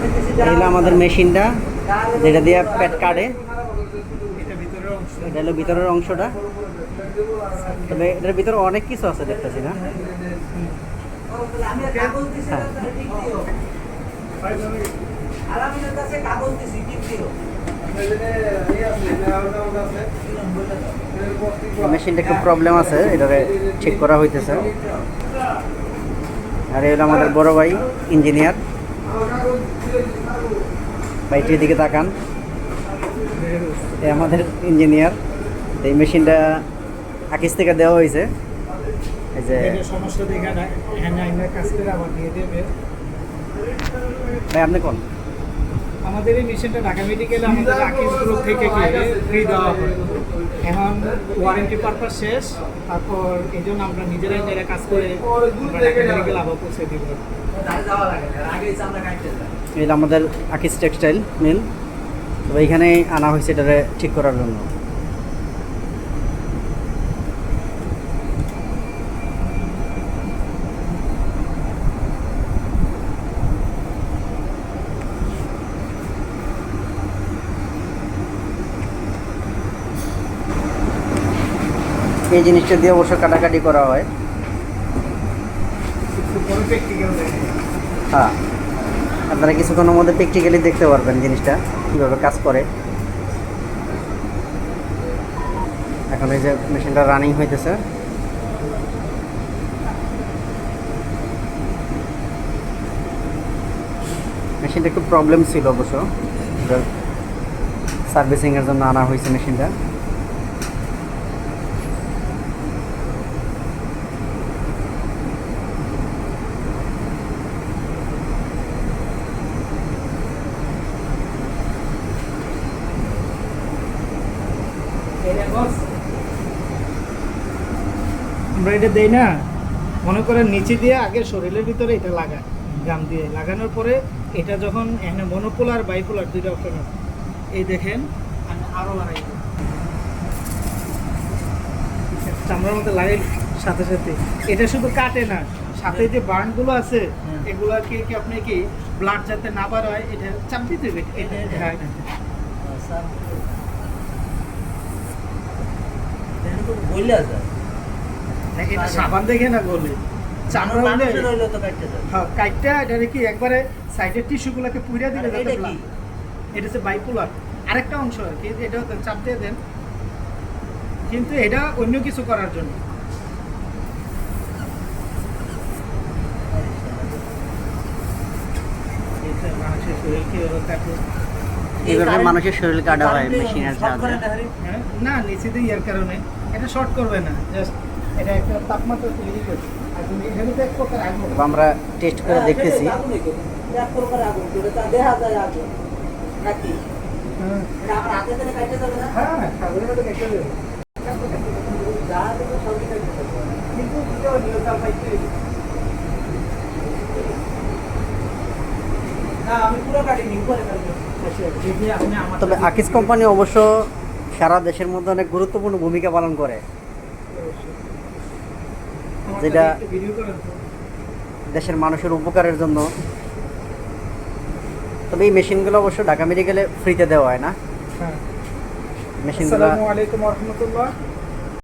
এই হলো আমাদের মেশিনটা, যেটা দিয়ে পেট কাটে। এটা হলো ভিতরের অংশটা। তবে এটার ভিতরে অনেক কিছু আছে দেখতেছি না। মেশিনটা একটু প্রবলেম আছে, এটাকে ঠিক করা হইতেছে। আর এই হলো আমাদের বড় ভাই ইঞ্জিনিয়ার। ভাইটির দিকে তাকান, এই আমাদের ইঞ্জিনিয়ার। এই মেশিনটা আকিস থেকে দেওয়া হয়েছে। এই যে সমস্যা দেখা না, হ্যাঁ কাজ করে আবার দিয়ে দেবে। ভাই আপনি কোন? আমাদের এই মেশিনটা ঢাকা মেডিকেলে আমাদের আকিস গ্রুপ থেকে ফ্রি দেওয়া হয়। এখন ওয়ারেন্টি পারপাস শেষ, তারপর এই জন্য আমরা নিজেরা কাজ করে ঢাকা মেডিকেল আবার পৌঁছে দিব। এই আমাদের আকিস টেক্সটাইল মিল। তো এইখানে আনা হয়েছে এটারে ঠিক করার জন্য। এই জিনিসটা দিয়ে অবশ্য কাটাকাটি করা হয়। হ্যাঁ, আপনারা কিছুক্ষণের মধ্যে প্র্যাকটিক্যালি দেখতে পারবেন জিনিসটা কীভাবে কাজ করে। এখন এই যে মেশিনটা রানিং হইতেছে। মেশিনটা একটু প্রবলেম ছিল অবশ্য, সার্ভিসিংয়ের জন্য আনা হয়েছে মেশিনটা। আমরা এটা দেই না, মনে করেন নিচে দিয়ে আগে শরীরের ভিতরে এটা লাগায়, গাম দিয়ে লাগানোর পরে এটা যখন এখানে মনোপোলার বাইপোলার দুইটা অপশন আছে, এই দেখেন আমি আরও বাড়াই চামড়ার মধ্যে লাগাই সাথে সাথে। এটা শুধু কাটে না, সাথে যে বার্নগুলো আছে এগুলাকে কি আপনি কি ব্লাড যাতে না বার হয় এটা চাপ দিতে হবে। এটা হ্যাঁ এটা সাবান দেখে না বলে চামড়া হইলে হ্যাঁ কাইটটা এটা কি একবারে সাইডের টিস্যুগুলোকে পুড়িয়ে দিলে যাতে এটা হচ্ছে বাইপোলার আরেকটা অংশ আর কি। এটা চাপ দিয়ে দেন, কিন্তু এটা অন্য কিছু করার জন্য। এইভাবে মানুষের শরীর কাটা হয় মেশিনের সাহায্যে। না নিচে দিয়ে ইয়ার কারণে এটা শর্ট করবে না, জাস্ট এটা একটা তাপমাত্রা তৈরি করবে। আর তুমি এখানে তো এক প্রকার আগুন আমরা টেস্ট করে দেখতেছি। এক প্রকার আগুন যেটা দেখা যায় আগুন নাকি এটা আমার হাতে থেকে কাটতে যাবে না। হ্যাঁ সাধারণত কেটে দেবে যা দেবে সবই কাটতে যাবে, কিন্তু ভিডিও নিউট্রাল পাইতে না আমি পুরো কাটিনি উপরে কাটবো। তবে আকিস কোম্পানি অবশ্য সারা দেশের মধ্যে অনেক গুরুত্বপূর্ণ ভূমিকা পালন করে, যেটা দেশের মানুষের উপকারের জন্য। তবে এই মেশিনগুলো অবশ্য ঢাকা মেডিকেলে ফ্রিতে দেওয়া হয় না। হ্যাঁ মেশিনগুলো। আসসালামু আলাইকুম ওয়া রাহমাতুল্লাহ।